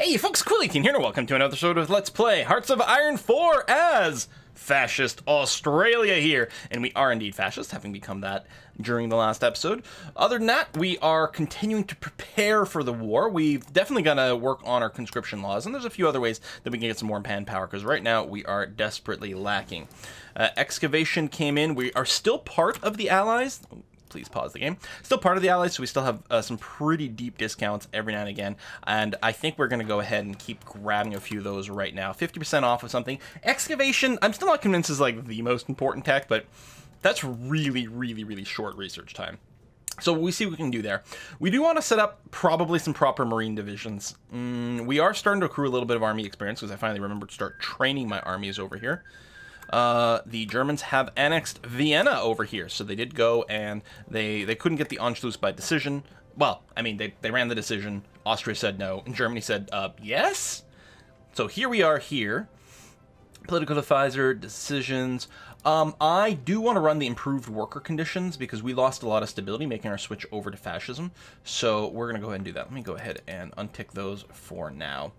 Hey folks, Quillykin here, and welcome to another episode of Let's Play Hearts of Iron 4 as Fascist Australia here. And we are indeed fascist, having become that during the last episode. Other than that, we are continuing to prepare for the war. We've definitely got to work on our conscription laws, and there's a few other ways that we can get some more manpower, because right now we are desperately lacking. Excavation came in. We are still part of the Allies. Please pause the game. Still part of the Allies, so we still have some pretty deep discounts every now and again, and I think we're going to go ahead and keep grabbing a few of those right now. 50% off of something. Excavation, I'm still not convinced is like the most important tech, but that's really short research time. So we see what we can do there. We do want to set up probably some proper Marine divisions. We are starting to accrue a little bit of army experience, because I finally remembered to start training my armies over here. The Germans have annexed Vienna over here, so they did go and they couldn't get the Anschluss by decision. Well, I mean, they ran the decision, Austria said no, and Germany said, yes? So here we are here. Political advisor, decisions. I do want to run the improved worker conditions, because we lost a lot of stability making our switch over to fascism, so we're going to go ahead and do that. Let me go ahead and untick those for now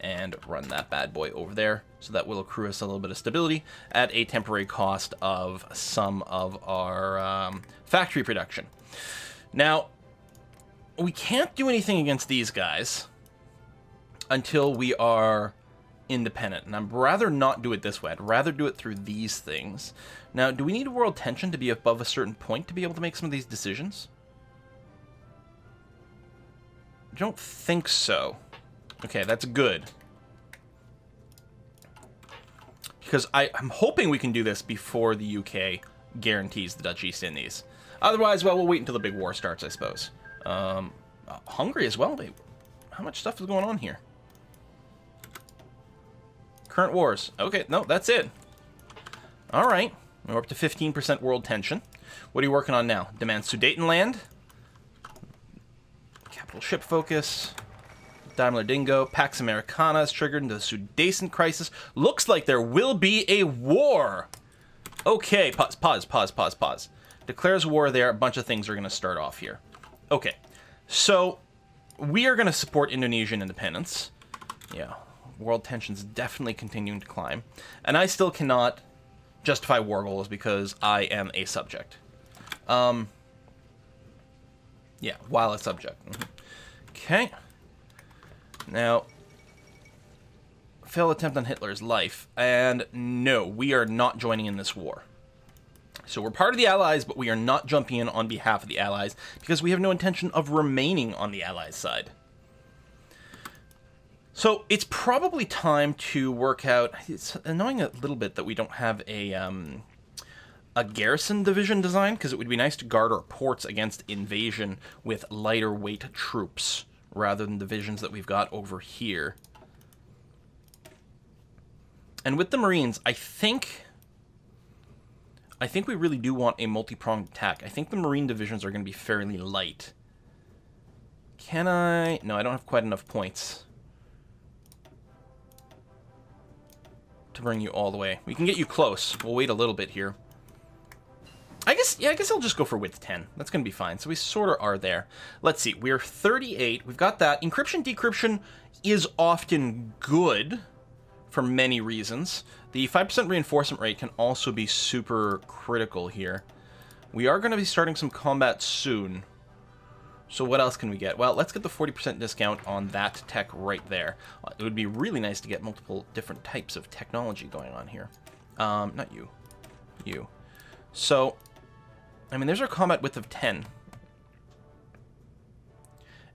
and run that bad boy over there, so that will accrue us a little bit of stability at a temporary cost of some of our factory production. Now, we can't do anything against these guys until we are independent, and I'd rather not do it this way. I'd rather do it through these things. Now, do we need world tension to be above a certain point to be able to make some of these decisions? I don't think so. Okay, that's good. Because I'm hoping we can do this before the UK guarantees the Dutch East Indies. Otherwise, well, we'll wait until the big war starts, I suppose. Hungary as well. Wait, how much stuff is going on here? Current wars. Okay, no, that's it. All right. We're up to 15% world tension. What are you working on now? Demand Sudetenland. Capital ship focus. Daimler Dingo. Pax Americana is triggered into the Sudeten crisis. Looks like there will be a war. Okay, pause. Declares war there. A bunch of things are going to start off here. Okay, so we are going to support Indonesian independence. Yeah, world tension's definitely continuing to climb. And I still cannot justify war goals because I am a subject. Yeah, while a subject. Okay. Now, failed attempt on Hitler's life, and no, we are not joining in this war. So we're part of the Allies, but we are not jumping in on behalf of the Allies, because we have no intention of remaining on the Allies' side. So it's probably time to work out. It's annoying a little bit that we don't have a garrison division design, because it would be nice to guard our ports against invasion with lighter weight troops, rather than divisions that we've got over here. And with the Marines, I think we really do want a multi-pronged attack. I think the Marine divisions are going to be fairly light. Can I? No, I don't have quite enough points to bring you all the way. We can get you close. We'll wait a little bit here. I guess I'll just go for width 10. That's going to be fine. So we sort of are there. Let's see. We're 38. We've got that. Encryption, decryption is often good for many reasons. The 5% reinforcement rate can also be super critical here. We are going to be starting some combat soon. So what else can we get? Well, let's get the 40% discount on that tech right there. It would be really nice to get multiple different types of technology going on here. Not you. You. So, I mean, there's our combat width of 10.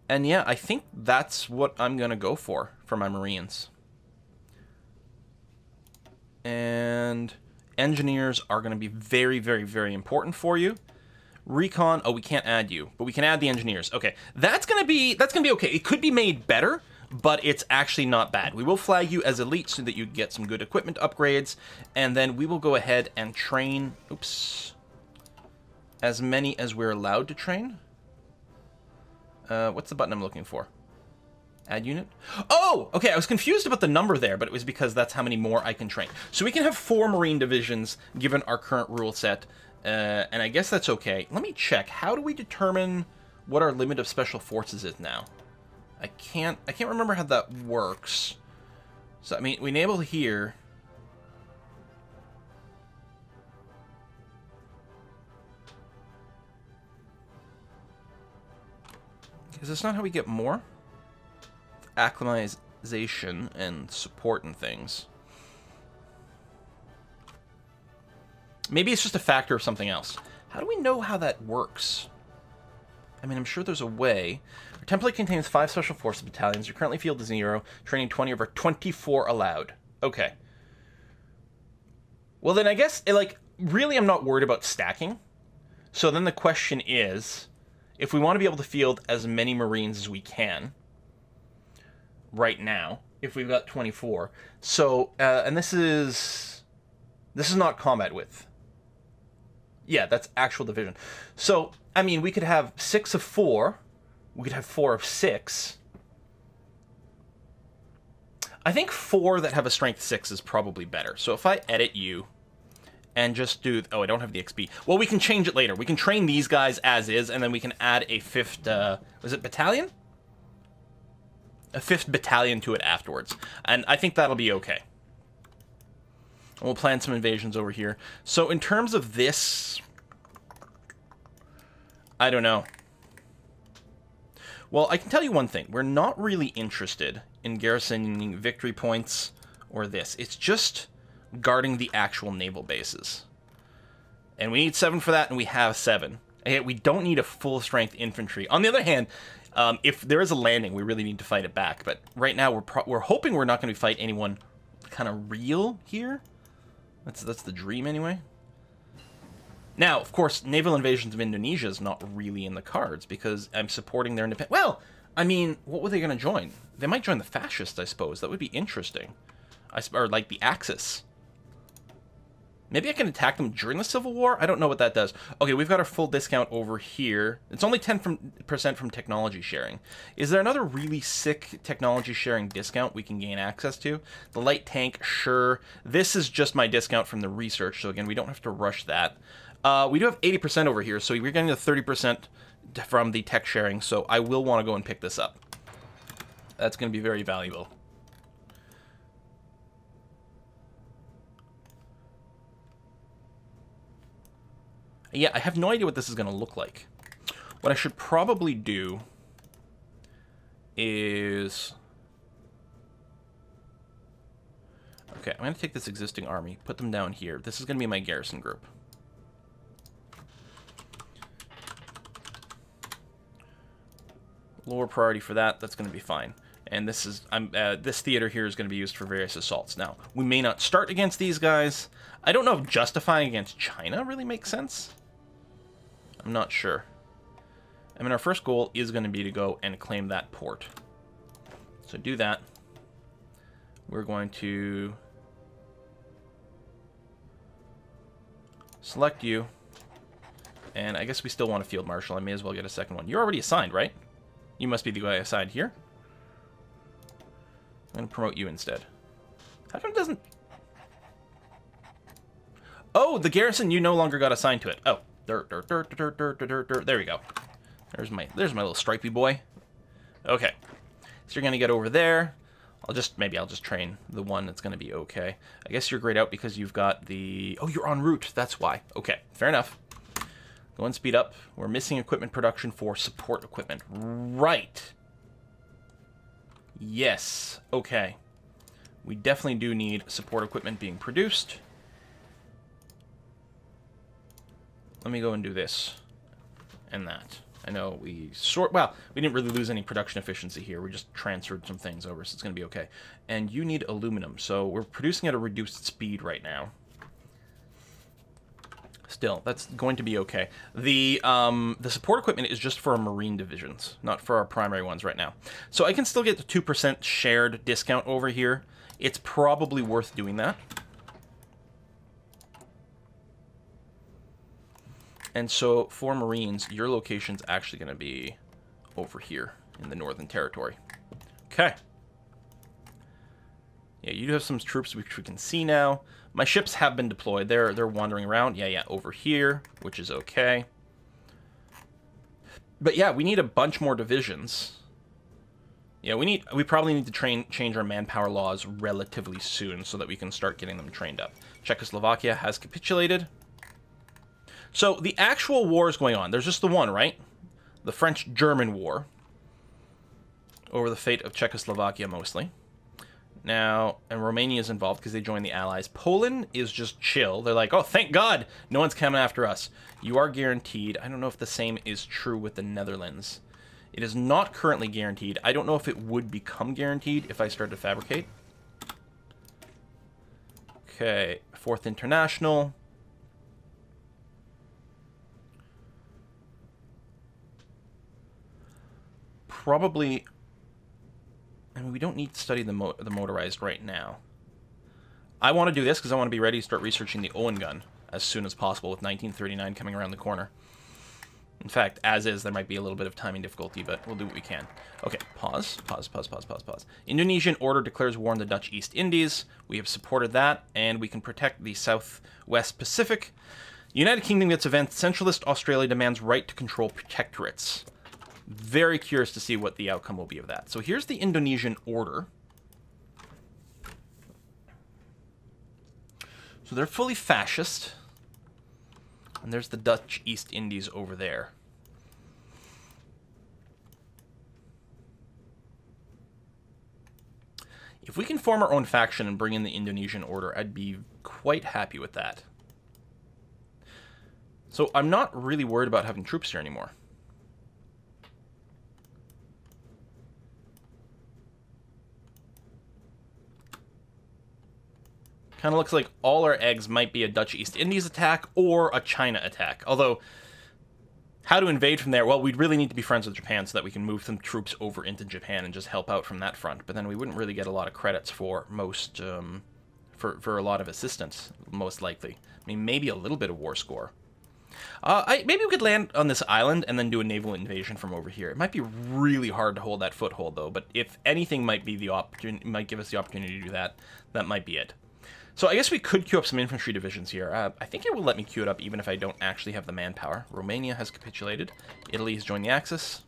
And yeah, I think that's what I'm going to go for my Marines. And engineers are going to be very important for you. Recon, oh, we can't add you, but we can add the engineers. Okay, that's going to be okay. It could be made better, but it's actually not bad. We will flag you as elite so that you get some good equipment upgrades, and then we will go ahead and train, oops, as many as we're allowed to train. What's the button I'm looking for? Add unit? Oh, okay, I was confused about the number there, but it was because that's how many more I can train. So we can have 4 Marine divisions given our current rule set, and I guess that's okay. Let me check. How do we determine what our limit of special forces is now? I can't remember how that works. So, I mean, we enable here. Is this not how we get more? Acclimatization and support and things. Maybe it's just a factor of something else. How do we know how that works? I mean, I'm sure there's a way. Our template contains 5 special forces battalions. Your currently field is 0. Training 20 over 24 allowed. Okay. Well, then I guess, like, really I'm not worried about stacking. So then the question is, if we want to be able to field as many Marines as we can right now, if we've got 24. So, and this is not combat width. Yeah, that's actual division. So, I mean, we could have 6 of 4. We could have 4 of 6. I think 4 that have a strength 6 is probably better. So if I edit you and just do... Oh, I don't have the XP. Well, we can change it later. We can train these guys as is, and then we can add a 5th... was it battalion? A 5th battalion to it afterwards. And I think that'll be okay. We'll plan some invasions over here. So in terms of this... I don't know. Well, I can tell you one thing. We're not really interested in garrisoning victory points or this. It's just guarding the actual naval bases. And we need 7 for that, and we have 7. And yet we don't need a full-strength infantry. On the other hand, if there is a landing, we really need to fight it back. But right now, we're hoping we're not going to fight anyone kind of real here. That's the dream, anyway. Now, of course, naval invasions of Indonesia is not really in the cards because I'm supporting their independence. Well, I mean, what were they going to join? They might join the Fascist, I suppose. That would be interesting. Or like the Axis. Maybe I can attack them during the Civil War? I don't know what that does. Okay, we've got our full discount over here. It's only 10% from technology sharing. Is there another really sick technology sharing discount we can gain access to? The light tank, sure. This is just my discount from the research, so again, we don't have to rush that. We do have 80% over here, so we're getting the 30% from the tech sharing, so I will want to go and pick this up. That's going to be very valuable. Yeah, I have no idea what this is going to look like. What I should probably do is... Okay, I'm going to take this existing army, put them down here. This is going to be my garrison group. Lower priority for that, that's going to be fine. And this is this theater here is going to be used for various assaults. Now, we may not start against these guys. I don't know if justifying against China really makes sense. I'm not sure. I mean, our first goal is going to be to go and claim that port. So do that. We're going to select you. And I guess we still want a field marshal. I may as well get a second one. You're already assigned, right? You must be the guy assigned here. I'm going to promote you instead. How come it doesn't... Oh, the garrison, you no longer got assigned to it. Oh. There we go. There's my little stripey boy. Okay. So you're going to get over there. Maybe I'll just train the one that's going to be okay. I guess you're grayed out because you've got the... Oh, you're en route. That's why. Okay. Fair enough. Go and speed up. We're missing equipment production for support equipment. Right. Yes. Okay. We definitely do need support equipment being produced. Let me go and do this and that. I know we well, we didn't really lose any production efficiency here. We just transferred some things over, so it's going to be okay. And you need aluminum, so we're producing at a reduced speed right now. Still, that's going to be okay. The support equipment is just for our marine divisions, not for our primary ones right now. So I can still get the 2% shared discount over here. It's probably worth doing that. And so, for Marines, your location's actually going to be over here in the Northern Territory. Okay. Yeah, you do have some troops which we can see now. My ships have been deployed. They're wandering around. Yeah, over here, which is okay. But yeah, we need a bunch more divisions. Yeah, we probably need to change our manpower laws relatively soon so that we can start getting them trained up. Czechoslovakia has capitulated. So the actual war is going on. There's just the one, right? The French-German war over the fate of Czechoslovakia mostly. Now, and Romania is involved because they joined the Allies. Poland is just chill. They're like, oh, thank God, no one's coming after us. You are guaranteed. I don't know if the same is true with the Netherlands. It is not currently guaranteed. I don't know if it would become guaranteed if I start to fabricate. Okay, Fourth International. Probably... I mean, we don't need to study the motorized right now. I want to do this because I want to be ready to start researching the Owen gun as soon as possible with 1939 coming around the corner. In fact, as is, there might be a little bit of timing difficulty, but we'll do what we can. Okay, pause. Indonesian order declares war on the Dutch East Indies. We have supported that, and we can protect the Southwest Pacific. United Kingdom gets event. Centralist Australia demands right to control protectorates. Very curious to see what the outcome will be of that. So here's the Indonesian order. So they're fully fascist. And there's the Dutch East Indies over there. If we can form our own faction and bring in the Indonesian order, I'd be quite happy with that. So I'm not really worried about having troops here anymore. Kind of looks like all our eggs might be a Dutch East Indies attack or a China attack. Although, how to invade from there? Well, we'd really need to be friends with Japan so that we can move some troops over into Japan and just help out from that front. But then we wouldn't really get a lot of credits for most, for a lot of assistance, most likely. I mean, maybe a little bit of war score. Maybe we could land on this island and then do a naval invasion from over here. It might be really hard to hold that foothold, though. But if anything might be the might give us the opportunity to do that, that might be it. So I guess we could queue up some infantry divisions here. I think it will let me queue it up even if I don't actually have the manpower. Romania has capitulated. Italy has joined the Axis.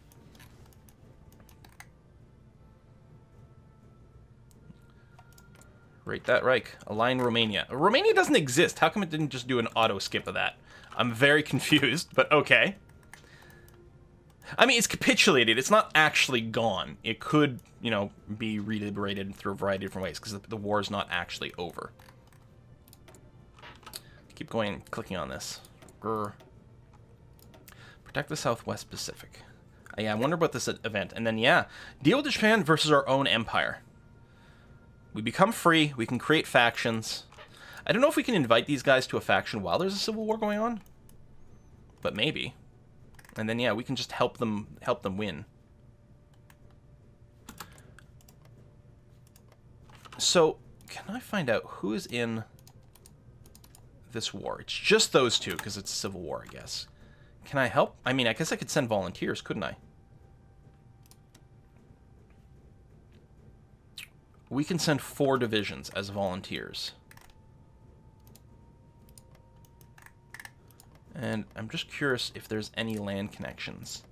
Rate that Reich. Align Romania. Romania doesn't exist. How come it didn't just do an auto skip of that? I'm very confused, but okay. I mean, it's capitulated. It's not actually gone. It could, you know, be reliberated through a variety of different ways because the war is not actually over. Keep going and clicking on this. Grr. Protect the Southwest Pacific. Yeah, I wonder about this event. And then, yeah, deal with Japan versus our own empire. We become free. We can create factions. I don't know if we can invite these guys to a faction while there's a civil war going on. But maybe. And then, yeah, we can just help them win. So, can I find out who is in this war? It's just those two, because it's a civil war, I guess. Can I help? I mean, I guess I could send volunteers, couldn't I? We can send 4 divisions as volunteers. And I'm just curious if there's any land connections.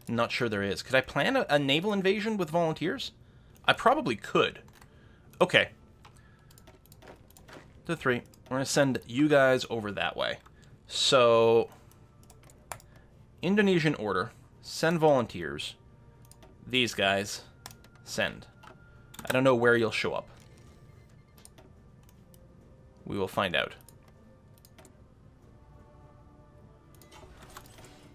I'm not sure there is. Could I plan a naval invasion with volunteers? I probably could. Okay. The 3. We're going to send you guys over that way. So, Indonesian order. Send volunteers. These guys. Send. I don't know where you'll show up. We will find out.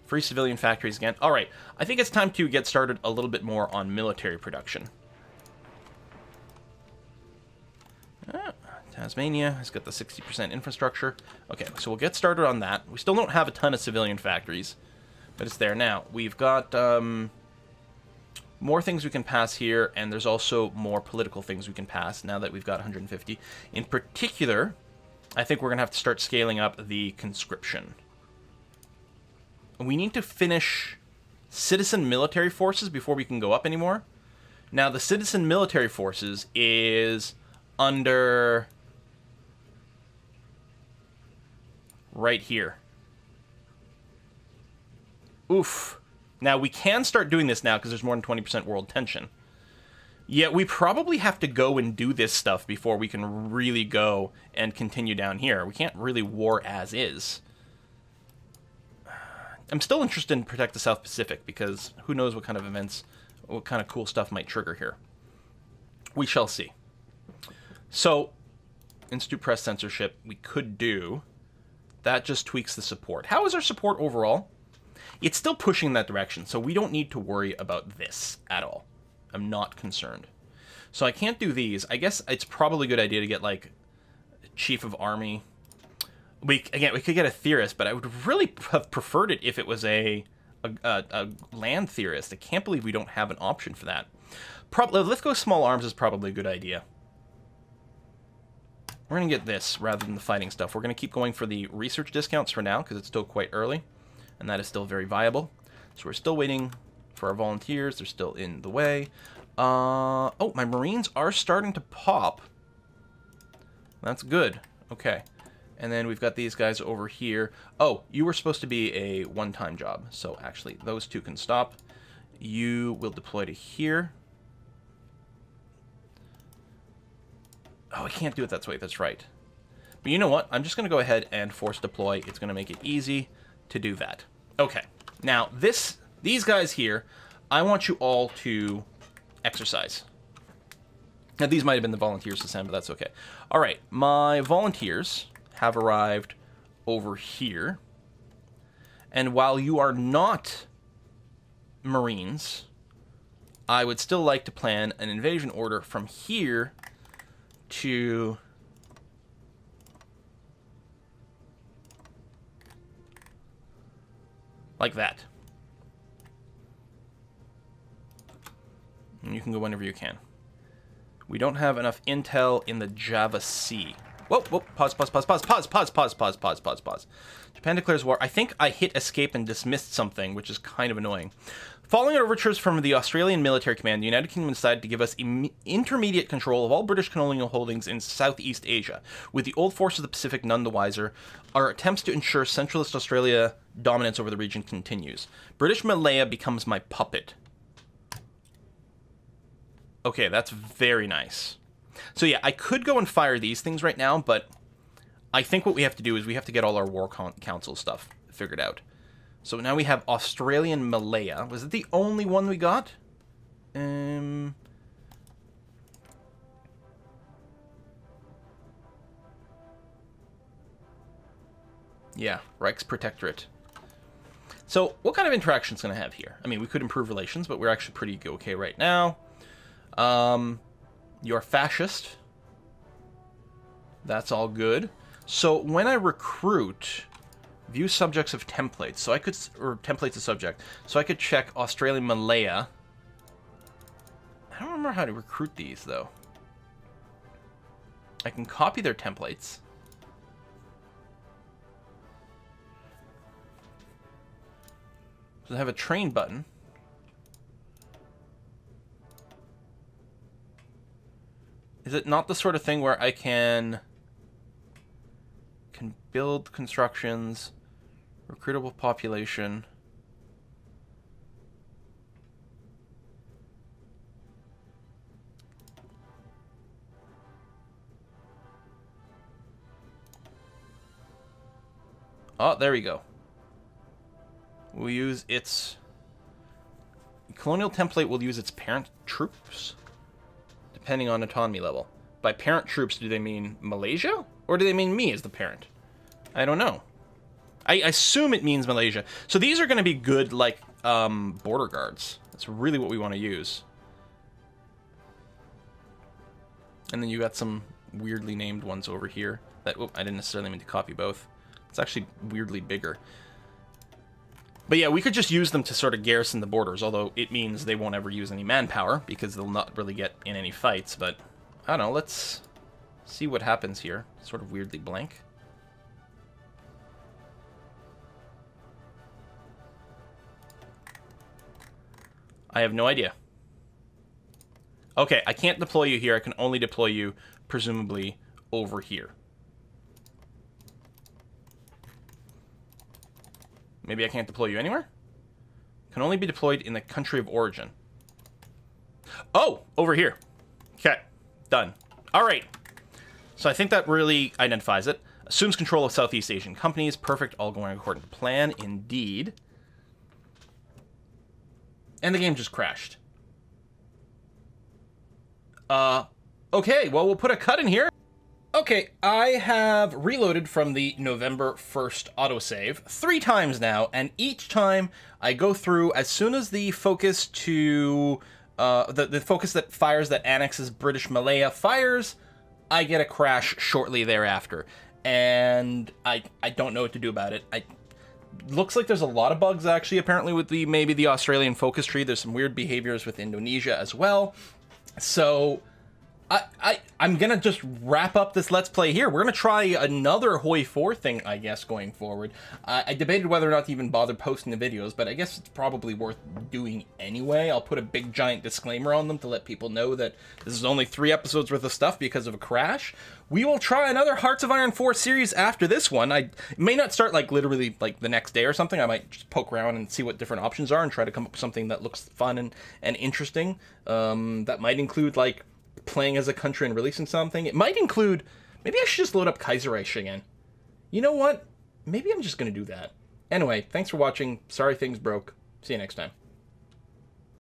Free civilian factories again. Alright, I think it's time to get started a little bit more on military production. Tasmania has got the 60% infrastructure. Okay, so we'll get started on that. We still don't have a ton of civilian factories, but it's there now. We've got more things we can pass here, and there's also more political things we can pass now that we've got 150. In particular, I think we're going to have to start scaling up the conscription. We need to finish citizen military forces before we can go up anymore. Now, the citizen military forces is under right here. Oof. Now, we can start doing this now because there's more than 20% world tension. Yeah, we probably have to go and do this stuff before we can really go and continue down here. We can't really war as is. I'm still interested in Protect the South Pacific, because who knows what kind of events, what kind of cool stuff might trigger here. We shall see. So, Institute Press Censorship, we could do. That just tweaks the support. How is our support overall? It's still pushing in that direction, so we don't need to worry about this at all. I'm not concerned. So I can't do these. I guess it's probably a good idea to get, like, Chief of Army. We could get a theorist, but I would really have preferred it if it was a land theorist. I can't believe we don't have an option for that. Let's go small arms is probably a good idea. We're going to get this rather than the fighting stuff. We're going to keep going for the research discounts for now, because it's still quite early, and that is still very viable. So we're still waiting for our volunteers. They're still in the way. Oh, my Marines are starting to pop. That's good. Okay. And then we've got these guys over here. Oh, you were supposed to be a one-time job. So actually, those two can stop. You will deploy to here. Oh, I can't do it that way. That's right. But you know what? I'm just going to go ahead and force deploy. It's going to make it easy to do that. Okay. Now, these guys here, I want you all to exercise. Now, these might have been the volunteers to send, but that's okay. All right. My volunteers have arrived over here. And while you are not Marines, I would still like to plan an invasion order from here to like that. And you can go whenever you can. We don't have enough intel in the Java Sea. Whoa, whoa, pause. Japan declares war. I think I hit escape and dismissed something, which is kind of annoying. Following overtures from the Australian Military Command, the United Kingdom decided to give us intermediate control of all British colonial holdings in Southeast Asia. With the old forces of the Pacific none the wiser, our attempts to ensure Centralist Australia dominance over the region continues. British Malaya becomes my puppet. Okay, that's very nice. So yeah, I could go and fire these things right now, but I think what we have to do is we have to get all our War Council stuff figured out. So now we have Australian Malaya. Was it the only one we got? Yeah, Reichs Protectorate. So what kind of interaction is going to have here? I mean, we could improve relations, but we're actually pretty okay right now. You're fascist. That's all good. So when I recruit, view subjects of templates. So I could, or templates of subject. So I could check Australian Malaya. I don't remember how to recruit these though. I can copy their templates. So they have a train button. Is it not the sort of thing where I can build constructions, recruitable population? Oh, there we go. We'll use its colonial template. Will use its parent troops, depending on autonomy level. By parent troops, do they mean Malaysia? Or do they mean me as the parent? I don't know. I assume it means Malaysia. So these are going to be good, like, border guards. That's really what we want to use. And then you got some weirdly named ones over here. That, I didn't necessarily mean to copy both. It's actually weirdly bigger. But yeah, we could just use them to sort of garrison the borders, although it means they won't ever use any manpower, because they'll not really get in any fights, but I don't know, let's see what happens here. Sort of weirdly blank. I have no idea. Okay, I can't deploy you here, I can only deploy you, presumably, over here. Maybe I can't deploy you anywhere? Can only be deployed in the country of origin. Oh, over here. Okay, done. All right. So I think that really identifies it. Assumes control of Southeast Asian companies. Perfect, all going according to plan. Indeed. And the game just crashed. Okay, well, we'll put a cut in here. Okay, I have reloaded from the November 1st autosave 3 times now, and each time I go through, as soon as the focus to, the focus that fires that annexes British Malaya fires, I get a crash shortly thereafter. And I don't know what to do about it. Looks like there's a lot of bugs, actually, apparently, with maybe the Australian focus tree. There's some weird behaviors with Indonesia as well. So I'm gonna just wrap up this Let's Play here. We're gonna try another Hoi 4 thing, I guess, going forward. I debated whether or not to even bother posting the videos, but I guess it's probably worth doing anyway. I'll put a big giant disclaimer on them to let people know that this is only 3 episodes worth of stuff because of a crash. We will try another Hearts of Iron 4 series after this one. I may not start like literally like the next day or something. I might just poke around and see what different options are and try to come up with something that looks fun and interesting. That might include like playing as a country and releasing something. It might include, maybe I should just load up Kaiserreich again. You know what? Maybe I'm just going to do that. Anyway, thanks for watching. Sorry things broke. See you next time.